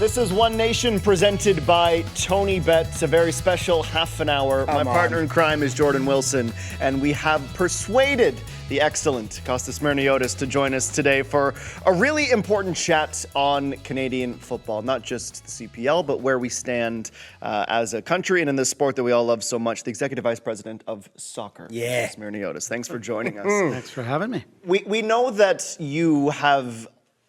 This is One Nation presented by tonybet. It's a very special half an hour. My partner in crime is Jordan Wilson, and we have persuaded the excellent Costa Smyrniotis to join us today for a really important chat on Canadian football, not just the CPL, but where we stand as a country and in this sport that we all love so much. The Executive Vice President of Soccer, Costa Smyrniotis. Thanks for joining us. Thanks for having me. We know that you have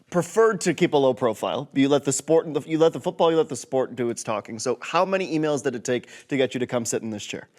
preferred to keep a low profile. You let the sport, you let the football, you let the sport do its talking. So how many emails did it take to get you to come sit in this chair?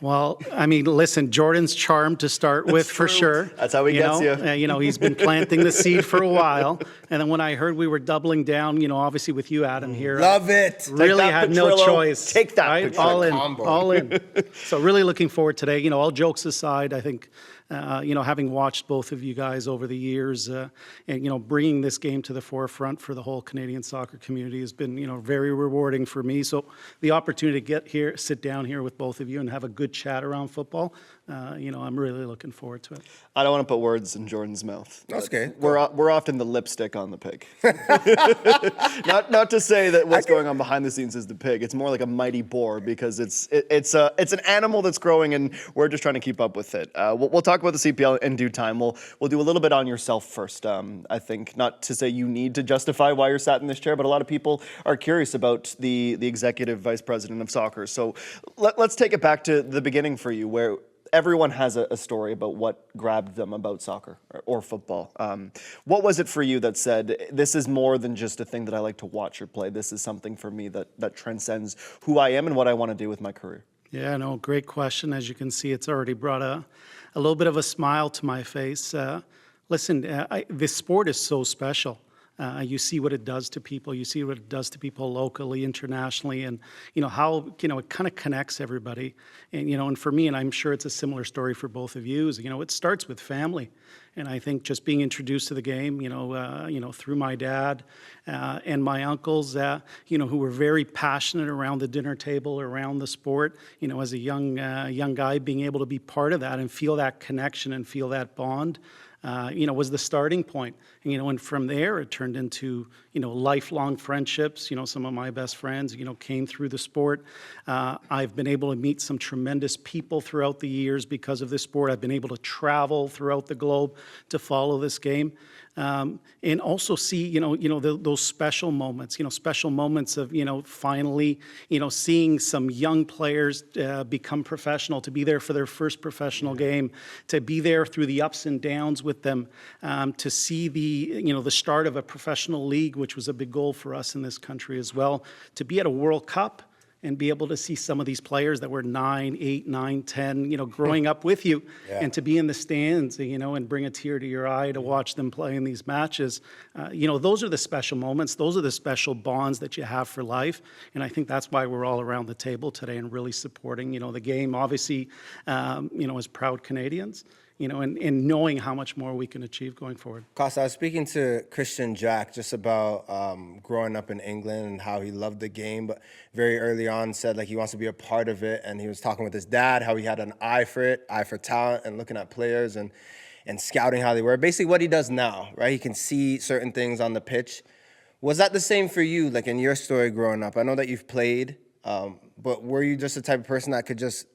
Well, I mean, listen, Jordan's charmed to start with for sure. That's how he gets you. He's been planting the seed for a while. And then when I heard we were doubling down, obviously with you, Adam, here. Love it. Really had no choice. Take that. Right? All in. All in. So really looking forward today. All jokes aside, I think, having watched both of you guys over the years and, bringing this game to the forefront for the whole Canadian soccer community has been, very rewarding for me. So the opportunity to get here, sit down here with both of you and have a good chat around football, I'm really looking forward to it. I don't want to put words in Jordan's mouth. That's okay. We're often the lipstick on the pig. not to say that what's going on behind the scenes is the pig. It's more like a mighty boar because it's an animal that's growing and we're just trying to keep up with it. We'll talk about the CPL in due time. We'll do a little bit on yourself first. I think not to say you need to justify why you're sat in this chair, but a lot of people are curious about the Executive Vice President of Soccer. So let's take it back to the beginning for you, where everyone has a story about what grabbed them about soccer or football. What was it for you that said, this is more than just a thing that I like to watch or play. This is something for me that transcends who I am and what I want to do with my career? Yeah, no, great question. As you can see, it's already brought a little bit of a smile to my face. Listen, this sport is so special. You see what it does to people. You see what it does to people locally, internationally, and how it kind of connects everybody. And for me, and I'm sure it's a similar story for both of you. Is it starts with family, and I think just being introduced to the game, through my dad and my uncles, who were very passionate around the dinner table, around the sport. As a young guy, being able to be part of that and feel that connection and feel that bond. Was the starting point. And from there it turned into, lifelong friendships. Some of my best friends, came through the sport. I've been able to meet some tremendous people throughout the years because of this sport. I've been able to travel throughout the globe to follow this game. And also see, those special moments, of, finally, seeing some young players become professional, to be there for their first professional game, to be there through the ups and downs with them, to see the start of a professional league, which was a big goal for us in this country as well, to be at a World Cup and be able to see some of these players that were 9, 8, 9, 10, growing up with you, and to be in the stands, and bring a tear to your eye to watch them play in these matches. Those are the special moments. Those are the special bonds that you have for life. And I think that's why we're all around the table today and really supporting, the game, obviously, as proud Canadians. And knowing how much more we can achieve going forward. Costa, I was speaking to Christian Jack just about growing up in England and how he loved the game, but very early on said he wants to be a part of it. And he was talking with his dad, how he had an eye for it, eye for talent, and looking at players and scouting how they were. Basically what he does now, right? He can see certain things on the pitch. Was that the same for you, in your story growing up? I know that you've played, but were you just the type of person that could just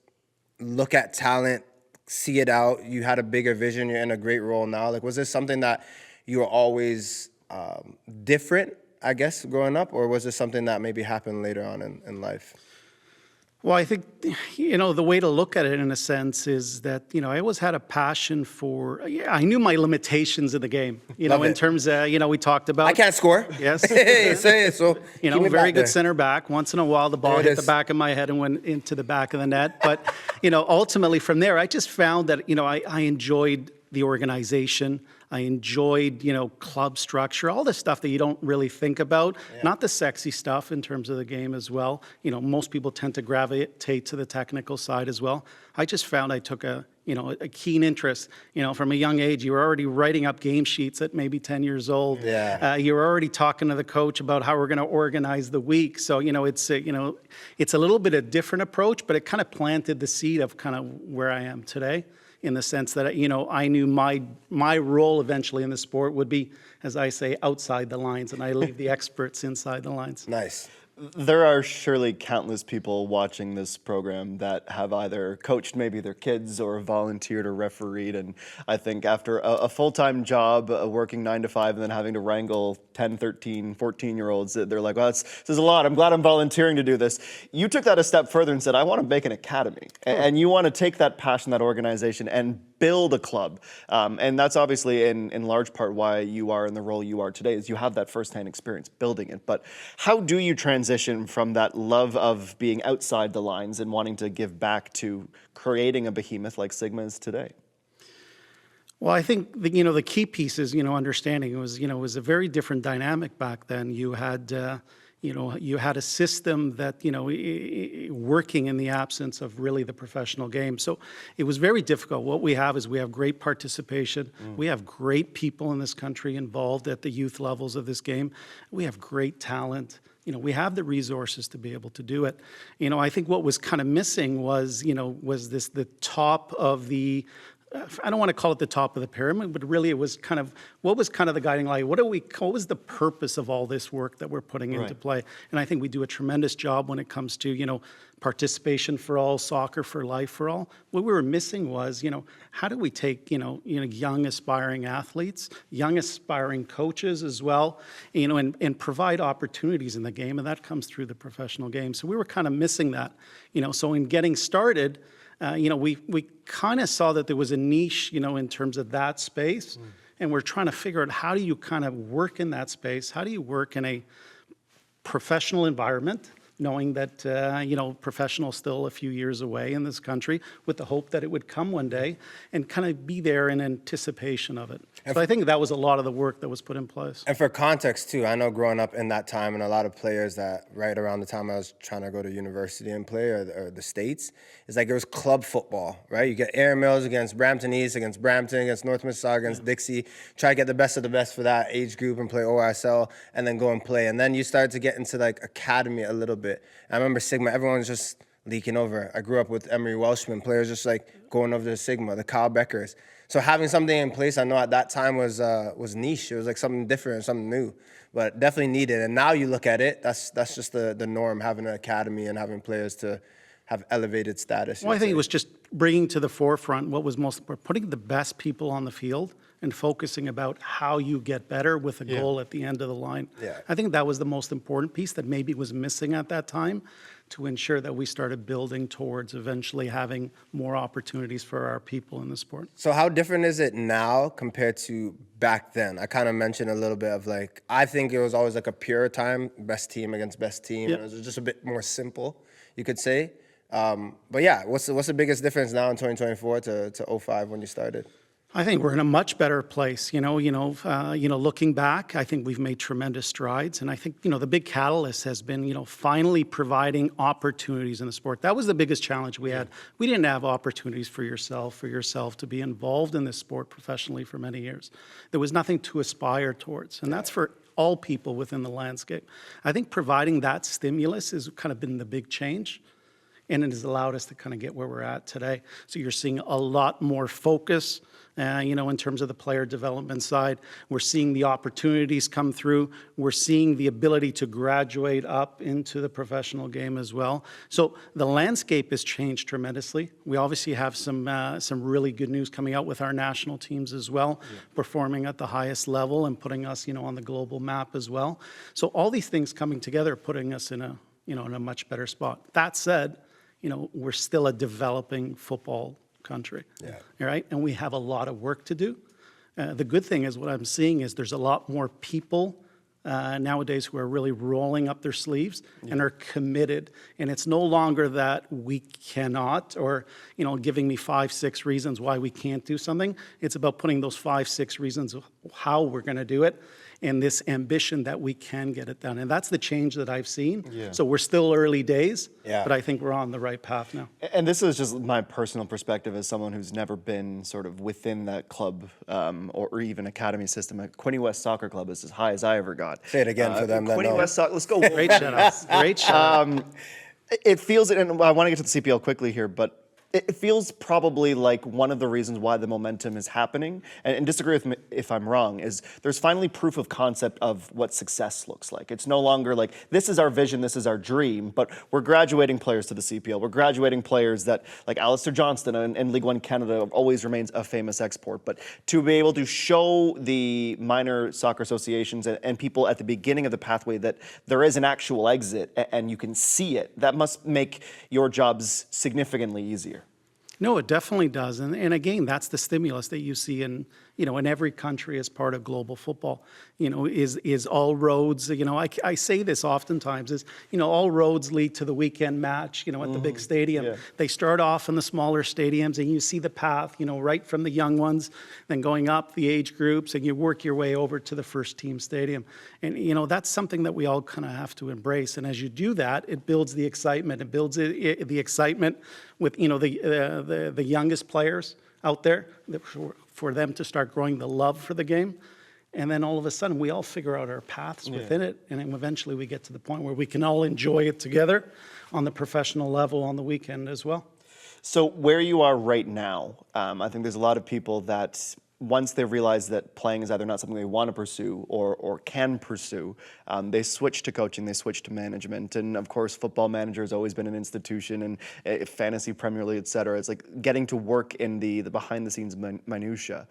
look at talent, see it out, you had a bigger vision, you're in a great role now? Was this something that you were always different, I guess, growing up, or was this something that maybe happened later on in life? Well, I think, the way to look at it in a sense is that, I always had a passion for, I knew my limitations in the game, in terms of, we talked about. I can't score. Yes. Hey, say it. So, very good center back. Once in a while, the ball hit the back of my head and went into the back of the net. But, ultimately from there, I just found that, I enjoyed the organization. I enjoyed, club structure, all the stuff that you don't really think about, not the sexy stuff in terms of the game as well. Most people tend to gravitate to the technical side as well. I just found I took a keen interest, from a young age. You were already writing up game sheets at maybe 10 years old. You were already talking to the coach about how we're going to organize the week. So, it's a little bit a different approach, but it kind of planted the seed of kind of where I am today. in the sense that, I knew my role eventually in the sport would be, as I say, outside the lines, and I leave the experts inside the lines. Nice. There are surely countless people watching this program that have either coached maybe their kids or volunteered or refereed. And I think after a full-time job, working 9 to 5, and then having to wrangle 10, 13, 14-year-olds, they're like, well, this is a lot. I'm glad I'm volunteering to do this. You took that a step further and said, I want to make an academy. And you want to take that passion, that organization, and build a club. And that's obviously in large part why you are in the role you are today, is you have that firsthand experience building it. But how do you transition from that love of being outside the lines and wanting to give back to creating a behemoth like Sigma is today? Well, I think the key piece is understanding it was a very different dynamic back then. You had you had a system that working in the absence of really the professional game. So it was very difficult. What we have is we have great participation. We have great people in this country involved at the youth levels of this game. We have great talent. We have the resources to be able to do it. I think what was kind of missing was the top of the, I don't want to call it the top of the pyramid, but really it was what was the guiding light? What was the purpose of all this work that we're putting into play? And I think we do a tremendous job when it comes to, participation for all, soccer for life for all. What we were missing was, how do we take, young aspiring athletes, young aspiring coaches as well, and provide opportunities in the game, and that comes through the professional game. So we were kind of missing that, so in getting started, we kind of saw that there was a niche, in terms of that space, and we're trying to figure out how do you kind of work in that space? How do you work in a professional environment, knowing that, professional still a few years away in this country, with the hope that it would come one day, and kind of be there in anticipation of it. So I think that was a lot of the work that was put in place. And for context too, I know growing up in that time, and a lot of players that right around the time I was trying to go to university and play, or the States, it's like it was club football, right? You get Erin Mills against Brampton East, against Brampton, against North Mississauga, against Dixie, try to get the best of the best for that age group and play OSL, and then go and play. And then you start to get into like academy a little bit. I remember Sigma, everyone's just leaking over. I grew up with Emery Welshman, players just like going over to Sigma, the Kyle Beckers. So having something in place, I know at that time was niche. It was like something different, something new, but definitely needed. And now you look at it, that's just the norm, having an academy and having players to have elevated status. Well, I think it was just bringing to the forefront what was most important, putting the best people on the field and focusing about how you get better with a goal at the end of the line. Yeah. I think that was the most important piece that maybe was missing at that time, to ensure that we started building towards eventually having more opportunities for our people in the sport. So how different is it now compared to back then? I kind of mentioned a little bit of like, I think it was always like a pure time, best team against best team. Yep. It was just a bit more simple, you could say. But yeah, what's the biggest difference now in 2024 to 05 when you started? I think we're in a much better place. Looking back, I think we've made tremendous strides, and I think the big catalyst has been finally providing opportunities in the sport. That was the biggest challenge we had. We didn't have opportunities for yourself to be involved in this sport professionally for many years. There was nothing to aspire towards, and that's for all people within the landscape. I think providing that stimulus has kind of been the big change, and it has allowed us to kind of get where we're at today. So you're seeing a lot more focus, in terms of the player development side. We're seeing the opportunities come through. We're seeing the ability to graduate up into the professional game as well. So the landscape has changed tremendously. We obviously have some really good news coming out with our national teams as well, performing at the highest level and putting us, on the global map as well. So all these things coming together, putting us in a much better spot. That said, we're still a developing football country, right? And we have a lot of work to do. The good thing is what I'm seeing is there's a lot more people nowadays who are really rolling up their sleeves and are committed. And it's no longer that we cannot, or, giving me 5-6 reasons why we can't do something. It's about putting those 5-6 reasons of how we're going to do it, and this ambition that we can get it done. And that's the change that I've seen. So we're still early days, but I think we're on the right path now. And this is just my personal perspective as someone who's never been sort of within that club or even academy system. Quinte West Soccer Club is as high as I ever got. Say it again for them that Quinte know. West Soccer, let's go. Great shout out. Great shout out. It feels, and I want to get to the CPL quickly here, but it feels probably like one of the reasons why the momentum is happening, and disagree with me if I'm wrong, is there's finally proof of concept of what success looks like. It's no longer like, this is our vision, this is our dream, but we're graduating players to the CPL. We're graduating players that, like Alistair Johnston in League One Canada, always remains a famous export. But to be able to show the minor soccer associations and people at the beginning of the pathway that there is an actual exit and you can see it, that must make your jobs significantly easier. No, it definitely does. And again, that's the stimulus that you see in, in every country as part of global football, is all roads, I say this oftentimes is, all roads lead to the weekend match, at the big stadium. Yeah. They start off in the smaller stadiums and you see the path, right from the young ones, then going up the age groups and you work your way over to the first team stadium. And, that's something that we all kind of have to embrace. And as you do that, it builds the excitement. It builds the excitement with, the youngest players out there, for them to start growing the love for the game. And then all of a sudden, we all figure out our paths within it. And then eventually we get to the point where we can all enjoy it together on the professional level on the weekend as well. So where you are right now, I think there's a lot of people that once they realize that playing is either not something they want to pursue or can pursue, they switch to coaching, they switch to management. And of course, Football Manager has always been an institution, and fantasy Premier League, et cetera. It's like getting to work in the behind the scenes minutia.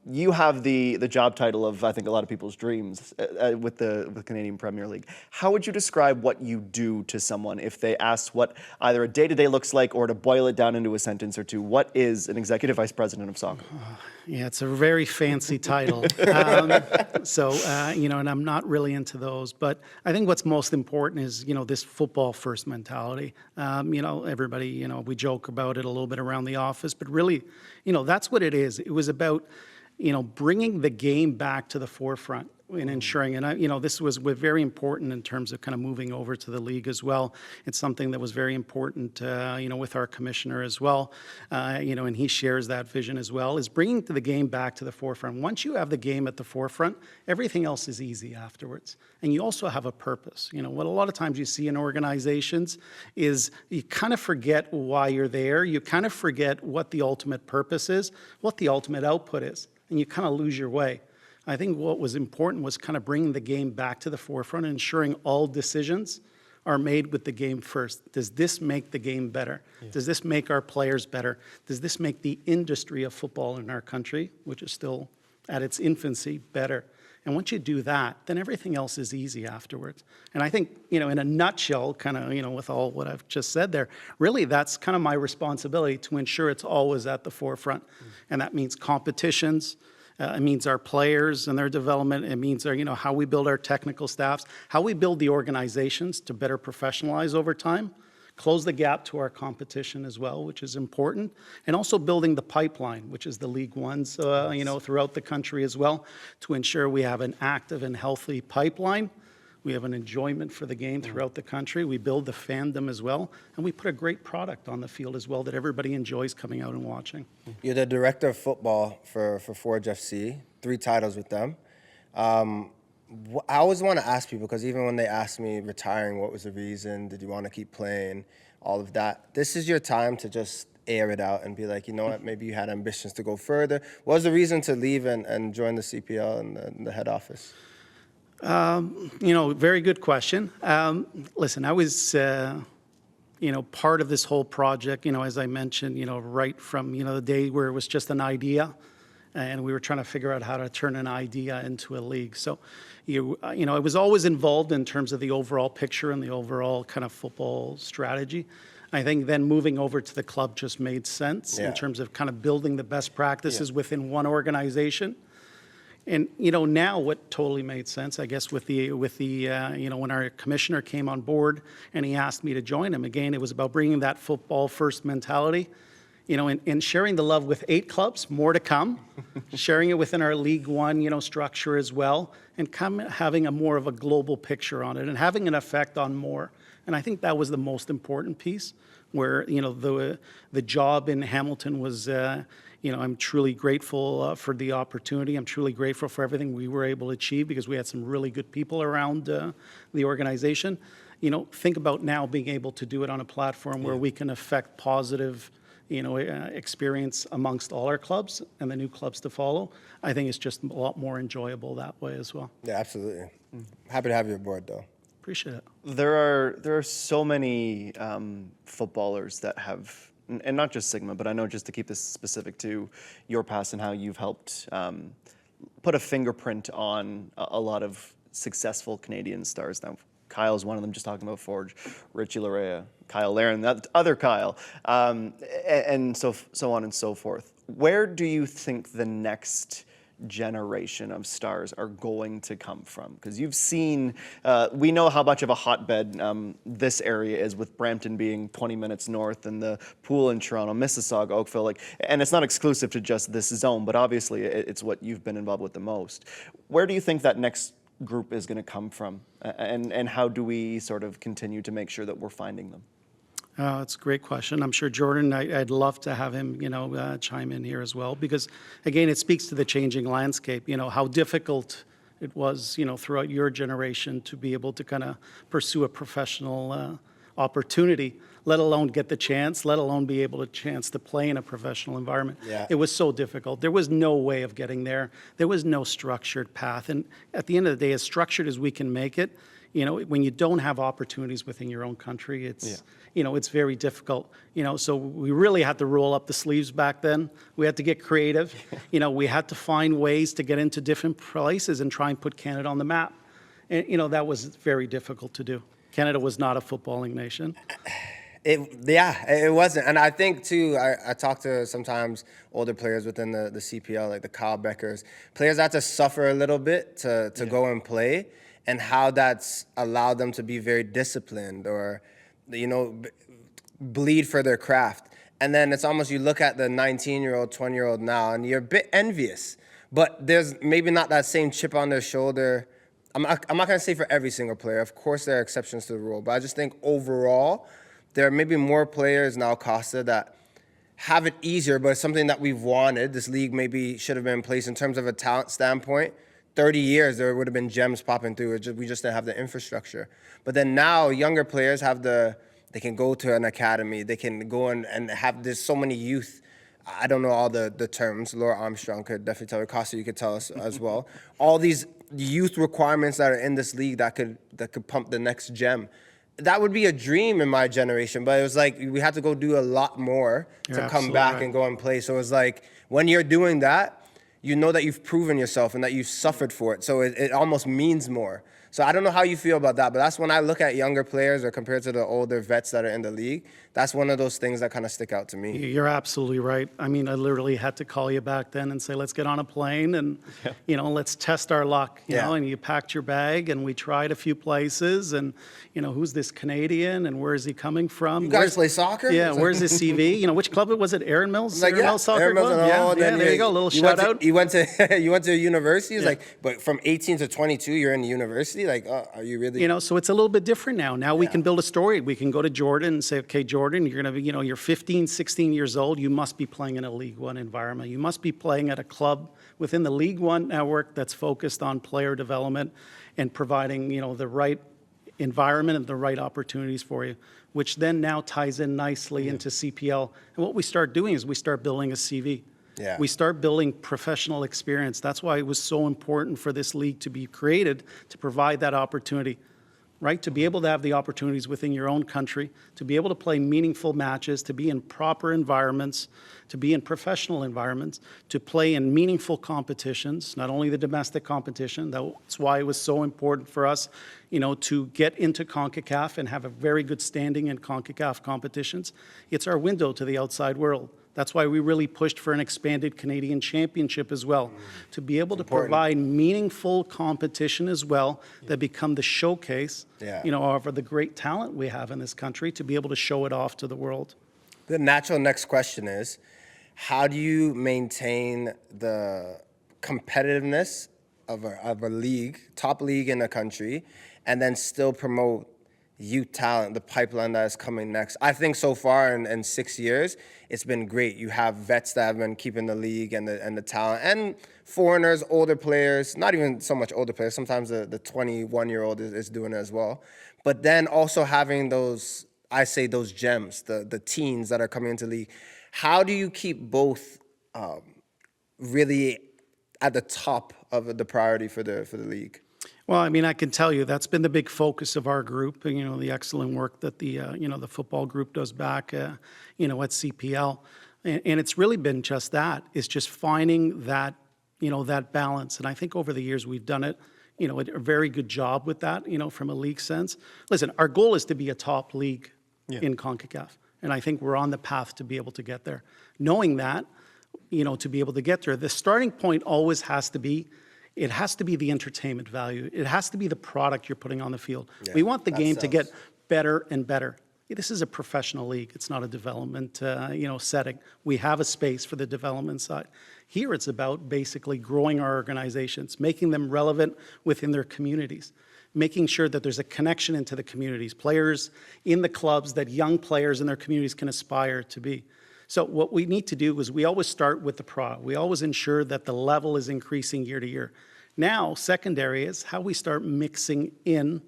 You have the job title of, I think, a lot of people's dreams with the Canadian Premier League. How would you describe what you do to someone if they ask what either a day-to-day looks like, or to boil it down into a sentence or two, what is an executive vice president of soccer? Yeah, it's a very fancy title. And I'm not really into those. But I think what's most important is, this football first mentality. Everybody, we joke about it a little bit around the office, but really, that's what it is. It was about, bringing the game back to the forefront and ensuring, and this was very important in terms of kind of moving over to the league as well. It's something that was very important, with our commissioner as well, and he shares that vision as well, is bringing the game back to the forefront. Once you have the game at the forefront, everything else is easy afterwards. And you also have a purpose. What a lot of times you see in organizations is you kind of forget why you're there. You kind of forget what the ultimate purpose is, what the ultimate output is, and you kind of lose your way. I think what was important was kind of bringing the game back to the forefront and ensuring all decisions are made with the game first. Does this make the game better? Yeah. Does this make our players better? Does this make the industry of football in our country, which is still at its infancy, better? And once you do that, then everything else is easy afterwards. And I think, in a nutshell, kind of, with all what I've just said there, really that's kind of my responsibility to ensure it's always at the forefront. And that means competitions. It means our players and their development. It means our, how we build our technical staffs, how we build the organizations to better professionalize over time, close the gap to our competition as well, which is important, and also building the pipeline, which is the League Ones, throughout the country as well, to ensure we have an active and healthy pipeline. We have an enjoyment for the game throughout the country. We build the fandom as well, and we put a great product on the field as well that everybody enjoys coming out and watching. You're the director of football for Forge FC, 3 titles with them. I always want to ask people, because even when they ask me retiring, what was the reason? Did you want to keep playing? All of that. This is your time to just air it out and be like, you know what, maybe you had ambitions to go further. What was the reason to leave and join the CPL and the head office? Very good question. Listen, I was, part of this whole project, as I mentioned, right from, the day where it was just an idea and we were trying to figure out how to turn an idea into a league. So, I was always involved in terms of the overall picture and the overall kind of football strategy. I think then moving over to the club just made sense in terms of kind of building the best practices within one organization. And, now what totally made sense, I guess, with the when our commissioner came on board and he asked me to join him, again, it was about bringing that football first mentality, and sharing the love with 8 clubs, more to come, sharing it within our League One, structure as well, and having a more of a global picture on it and having an effect on more. And I think that was the most important piece where, the job in Hamilton was, I'm truly grateful for the opportunity. I'm truly grateful for everything we were able to achieve because we had some really good people around the organization. Think about now being able to do it on a platform where we can affect positive, experience amongst all our clubs and the new clubs to follow, I think it's just a lot more enjoyable that way as well. Yeah, absolutely. Happy to have you aboard, though. Appreciate it. There are so many footballers that have, and not just Sigma, but I know just to keep this specific to your past and how you've helped put a fingerprint on a lot of successful Canadian stars. Now, Kyle's one of them, just talking about Forge, Richie Larea, Kyle Laren, that other Kyle, and so on and so forth. Where do you think the next generation of stars are going to come from? Because you've seen, we know how much of a hotbed this area is, with Brampton being 20 minutes north and the pool in Toronto, Mississauga, Oakville, and it's not exclusive to just this zone, but obviously it's what you've been involved with the most. Where do you think that next group is going to come from, and how do we sort of continue to make sure that we're finding them? It's a great question. I'm sure Jordan, I'd love to have him, chime in here as well, because again, it speaks to the changing landscape, how difficult it was, throughout your generation to be able to kind of pursue a professional opportunity, let alone get the chance, let alone be able to play in a professional environment. Yeah. It was so difficult. There was no way of getting there. There was no structured path. And at the end of the day, as structured as we can make it, when you don't have opportunities within your own country, it's, it's very difficult. So we really had to roll up the sleeves back then. We had to get creative. We had to find ways to get into different places and try and put Canada on the map. And, that was very difficult to do. Canada was not a footballing nation. It wasn't. And I think, too, I talk to sometimes older players within the CPL, like the Kyle Beckers. Players had to suffer a little bit to go and play, and how that's allowed them to be very disciplined or, bleed for their craft. And then it's almost, you look at the 19-year-old, 20-year-old now, and you're a bit envious. But there's maybe not that same chip on their shoulder. I'm not going to say for every single player. Of course, there are exceptions to the rule. But I just think overall, there are maybe more players now, Costa, that have it easier, but it's something that we've wanted. This league maybe should have been in place in terms of a talent standpoint. 30 years, there would have been gems popping through. We just didn't have the infrastructure. But then now, younger players have they can go to an academy. They can go and have, there's so many youth. I don't know all the terms. Laura Armstrong could definitely tell you. Costa, you could tell us as well. All these youth requirements that are in this league that could pump the next gem. That would be a dream in my generation, but it was like we had to go do a lot more to come back and go and play. So it was like, when you're doing that, you know that you've proven yourself and that you've suffered for it. So it almost means more. So I don't know how you feel about that, but that's when I look at younger players or compared to the older vets that are in the league, that's one of those things that kind of stick out to me. You're absolutely right. I mean, I literally had to call you back then and say, let's get on a plane and, let's test our luck, you know, and you packed your bag and we tried a few places and, who's this Canadian and where is he coming from? You guys play soccer? Yeah, where's his CV? Which club was it? Aaron Mills? Like, Aaron Mills Soccer Aaron Mills Club? There you go, a little shout out. You went to university? It's like, but from 18 to 22, you're in university? Like, are you really? So it's a little bit different now. Now we can build a story. We can go to Jordan and say, okay, Jordan, you're going to be, you're 15, 16 years old. You must be playing in a League One environment. You must be playing at a club within the League One network that's focused on player development and providing, the right environment and the right opportunities for you, which then now ties in nicely into CPL. And what we start doing is we start building a CV. Yeah. We start building professional experience. That's why it was so important for this league to be created, to provide that opportunity, right? To be able to have the opportunities within your own country, to be able to play meaningful matches, to be in proper environments, to be in professional environments, to play in meaningful competitions, not only the domestic competition. That's why it was so important for us, to get into CONCACAF and have a very good standing in CONCACAF competitions. It's our window to the outside world. That's why we really pushed for an expanded Canadian Championship as well, to be able to provide meaningful competition as well that become the showcase, of the great talent we have in this country, to be able to show it off to the world. The natural next question is, how do you maintain the competitiveness of a league, top league in the country, and then still promote youth talent, the pipeline that is coming next? I think so far in 6 years, it's been great. You have vets that have been keeping the league and the talent, and foreigners, older players, not even so much older players. Sometimes the 21-year-old is doing it as well. But then also having those gems, the teens that are coming into the league. How do you keep both really at the top of the priority for the league? Well, I mean, I can tell you that's been the big focus of our group, and, the excellent work that the football group does back, at CPL. And it's really been just that. It's just finding that, that balance. And I think over the years we've done it, a very good job with that, from a league sense. Listen, our goal is to be a top league in CONCACAF. And I think we're on the path to be able to get there. Knowing that, to be able to get there, the starting point always has to be, it has to be the entertainment value. It has to be the product you're putting on the field. Yeah, we want the game to get sells. better and better. This is a professional league. It's not a development, setting. We have a space for the development side. Here it's about basically growing our organizations, making them relevant within their communities, making sure that there's a connection into the communities, players in the clubs that young players in their communities can aspire to be. So what we need to do is we always start with the product. We always ensure that the level is increasing year to year. Now, secondary is how we start mixing in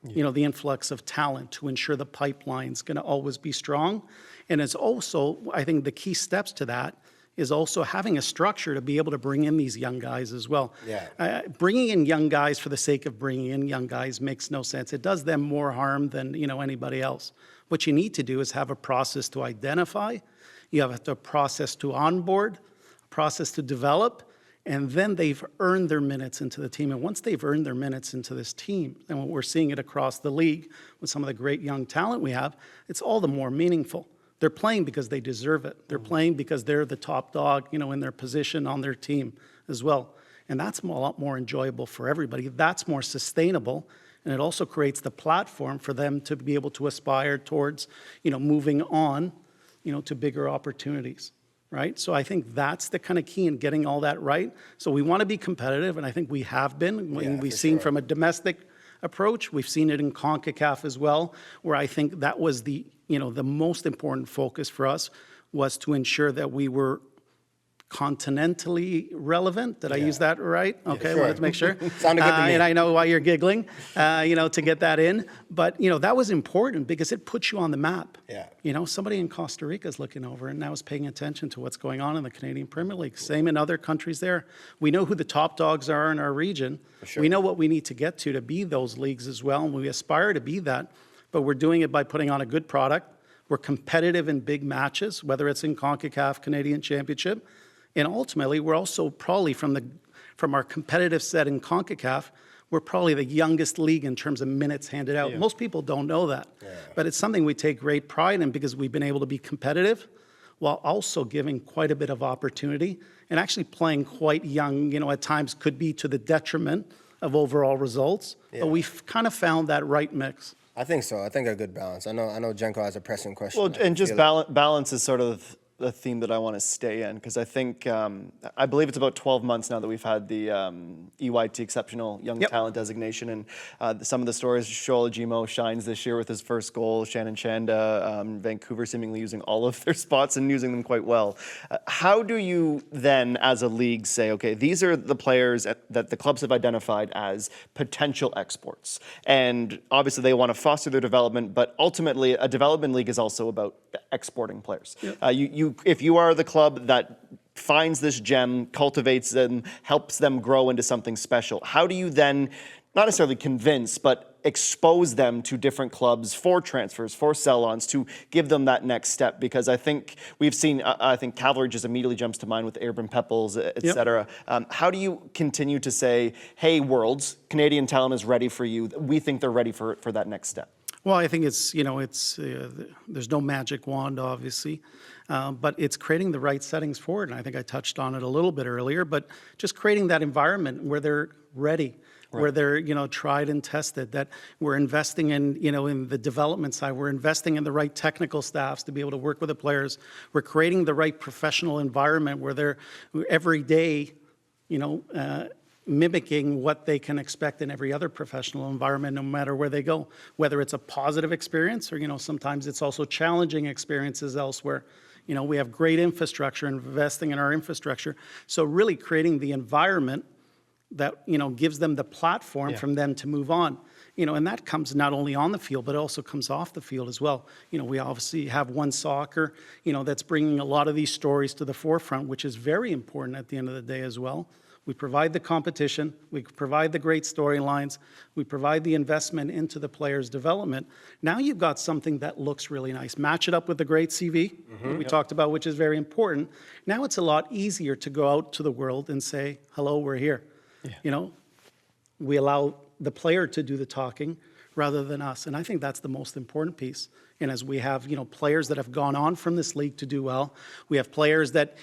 the influx of talent to ensure the pipeline's going to always be strong. And it's also, I think the key steps to that is also having a structure to be able to bring in these young guys as well. Yeah. Bringing in young guys for the sake of bringing in young guys makes no sense. It does them more harm than, anybody else. What you need to do is have a process to identify. You have a process to onboard, a process to develop, and then they've earned their minutes into the team. And once they've earned their minutes into this team, and when we're seeing it across the league with some of the great young talent we have, it's all the more meaningful. They're playing because they deserve it. They're playing because they're the top dog, in their position on their team as well. And that's a lot more enjoyable for everybody. That's more sustainable. And it also creates the platform for them to be able to aspire towards, moving on, to bigger opportunities, right? So I think that's the kind of key in getting all that right. So we want to be competitive, and I think we have been. We've seen from a domestic approach, we've seen it in CONCACAF as well, where I think that was the most important focus for us was to ensure that we were continentally relevant. Did I use that right? Okay, sure. wanted to make sure. Sounded good to me. And I know why you're giggling, to get that in. But, that was important because it puts you on the map. Yeah. Somebody in Costa Rica is looking over and now is paying attention to what's going on in the Canadian Premier League. Same in other countries there. We know who the top dogs are in our region. Sure. We know what we need to get to be those leagues as well, and we aspire to be that. But we're doing it by putting on a good product. We're competitive in big matches, whether it's in CONCACAF, Canadian Championship. And ultimately, we're also probably from our competitive set in CONCACAF, we're probably the youngest league in terms of minutes handed out. Most people don't know that. But it's something we take great pride in because we've been able to be competitive while also giving quite a bit of opportunity and actually playing quite young, at times could be to the detriment of overall results. But we've kind of found that right mix. I think so. I think a good balance. I know Jenko has a pressing question. Well, and just balance is sort of the theme that I want to stay in, because I think, I believe it's about 12 months now that we've had the EYT Exceptional Young Talent designation, and some of the stories, Shoal Ajimo shines this year with his first goal, Shannon Chanda, Vancouver seemingly using all of their spots and using them quite well. How do you then, as a league, say, okay, these are the players that the clubs have identified as potential exports, and obviously they want to foster their development, but ultimately a development league is also about exporting players. If you are the club that finds this gem, cultivates them, helps them grow into something special, how do you then, not necessarily convince, but expose them to different clubs for transfers, for sell-ons, to give them that next step? Because I think we've seen, I think Cavalry just immediately jumps to mind with Airborne Pepples, et cetera. How do you continue to say, hey, Worlds, Canadian talent is ready for you. We think they're ready for that next step? Well, I think it's, there's no magic wand, obviously, but it's creating the right settings for it. And I think I touched on it a little bit earlier, but just creating that environment where they're ready, where they're, tried and tested, that we're investing in, in the development side. We're investing in the right technical staffs to be able to work with the players. We're creating the right professional environment where they're every day, mimicking what they can expect in every other professional environment, no matter where they go, whether it's a positive experience or, sometimes it's also challenging experiences elsewhere. We have great infrastructure, investing in our infrastructure. So really creating the environment that, gives them the platform from them to move on. And that comes not only on the field, but it also comes off the field as well. We obviously have One Soccer, that's bringing a lot of these stories to the forefront, which is very important at the end of the day as well. We provide the competition, we provide the great storylines, we provide the investment into the players' development. Now you've got something that looks really nice. Match it up with the great CV that we talked about, which is very important. Now it's a lot easier to go out to the world and say, hello, we're here. We allow the player to do the talking rather than us. And I think that's the most important piece. And as we have, players that have gone on from this league to do well, we have players that,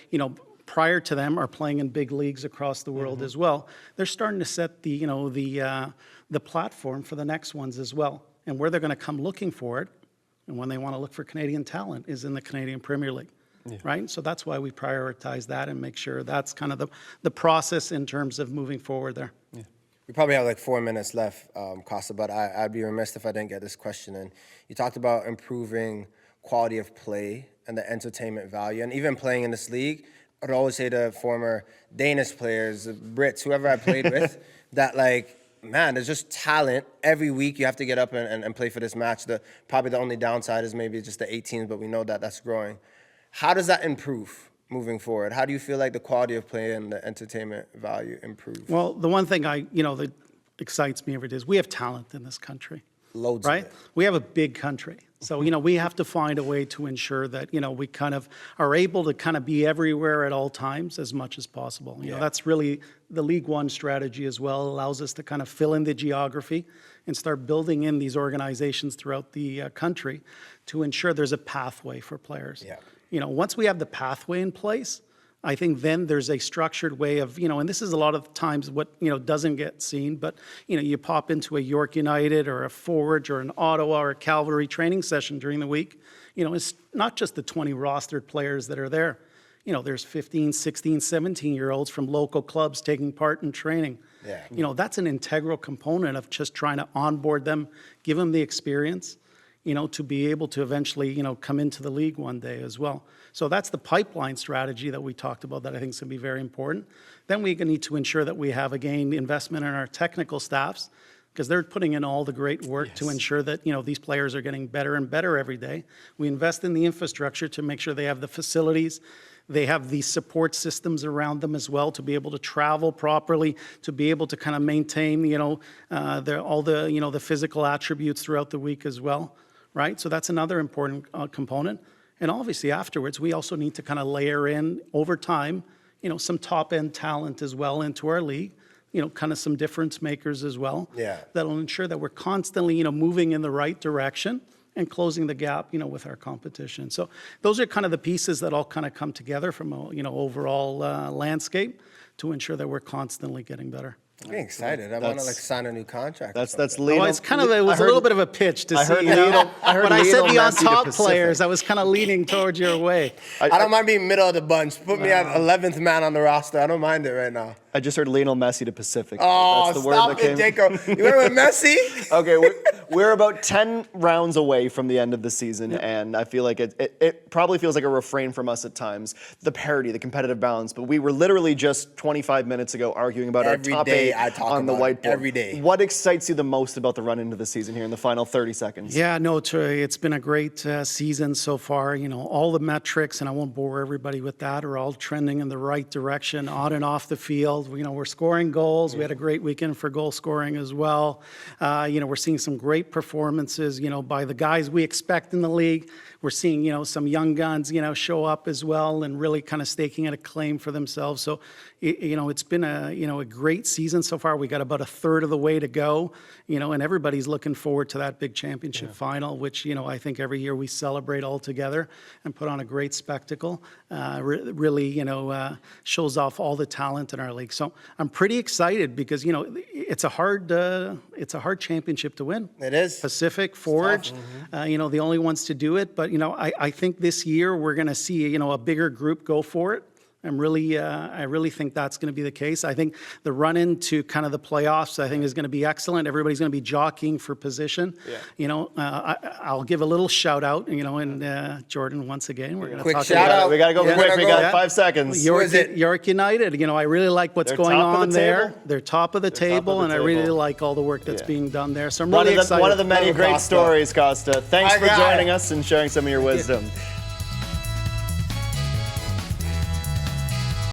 prior to them are playing in big leagues across the world as well. They're starting to set the, the platform for the next ones as well. And where they're going to come looking for it, and when they want to look for Canadian talent, is in the Canadian Premier League. Right? So that's why we prioritize that and make sure that's kind of the process in terms of moving forward there. We probably have like 4 minutes left, Costa, but I'd be remiss if I didn't get this question in. You talked about improving quality of play and the entertainment value, and even playing in this league. I'd always say to former Danish players, Brits, whoever I played with, that man, there's just talent. Every week you have to get up and play for this match. Probably the only downside is maybe just the 18s, but we know that that's growing. How does that improve moving forward? How do you feel like the quality of play and the entertainment value improves? Well, the one thing that excites me every day is we have talent in this country. Loads right? of it. We have a big country. So, we have to find a way to ensure that, we kind of are able to kind of be everywhere at all times as much as possible. That's really the League One strategy as well. It allows us to kind of fill in the geography and start building in these organizations throughout the country to ensure there's a pathway for players. Once we have the pathway in place, I think then there's a structured way of, and this is a lot of times what, doesn't get seen, but, you pop into a York United or a Forge or an Ottawa or a Calgary training session during the week. It's not just the 20 rostered players that are there. There's 15, 16, 17-year-olds from local clubs taking part in training. That's an integral component of just trying to onboard them, give them the experience, to be able to eventually, come into the league one day as well. So that's the pipeline strategy that we talked about that I think is going to be very important. Then we need to ensure that we have, again, investment in our technical staffs, because they're putting in all the great work to ensure that, these players are getting better and better every day. We invest in the infrastructure to make sure they have the facilities, they have the support systems around them as well to be able to travel properly, to be able to kind of maintain, all the, the physical attributes throughout the week as well. Right? So that's another important component. And obviously afterwards, we also need to kind of layer in over time, some top end talent as well into our league, kind of some difference makers as well. That'll ensure that we're constantly, moving in the right direction and closing the gap, with our competition. So those are kind of the pieces that all kind of come together from a, overall landscape to ensure that we're constantly getting better. I'm getting excited. I want to sign a new contract. That's Lionel. Well, it was a little bit of a pitch to see. I heard when I said the Lionel on Messi to top Pacific. players, I was kind of leaning towards your way. I don't mind being middle of the bunch. Put me at 11th man on the roster. I don't mind it right now. I just heard Lionel Messi to Pacific. Oh, that's the stop word that it, came. Jacob. You went with Messi? Okay, we're about 10 rounds away from the end of the season, and I feel like it probably feels like a refrain from us at times, the parity, the competitive balance, but we were literally just 25 minutes ago arguing about Every our top day 8 I talk on the about it. whiteboard. Every day. What excites you the most about the run into the season here in the final 30 seconds? Yeah, no, Troy, it's been a great season so far. All the metrics, and I won't bore everybody with that, are all trending in the right direction on and off the field. We're scoring goals. We had a great weekend for goal scoring as well. We're seeing some great performances, by the guys we expect in the league. We're seeing, some young guns, show up as well and really kind of staking out a claim for themselves. So, it's been a great season so far. We got about a third of the way to go, and everybody's looking forward to that big championship final, which, I think every year we celebrate all together and put on a great spectacle. Really, shows off all the talent in our league. So I'm pretty excited because, it's a hard championship to win. It is. Pacific, Forge, the only ones to do it. But, I think this year we're going to see, a bigger group go for it. I really think that's going to be the case. I think the run into kind of the playoffs, I think, is going to be excellent. Everybody's going to be jockeying for position. Yeah. You know, I'll give a little shout out. You know, and Jordan, once again, we're going to Quick talk shout about out. We got to go Yeah. quick. We got Yeah. 5 seconds. York United. You know, I really like what's They're going top of on the there. table? They're top of the They're top of table, the and I really table. like all the work that's Yeah. being done there. So I'm One really of excited. the many great Costa. stories, Costa. Thanks My for guy. joining us and sharing some of your wisdom.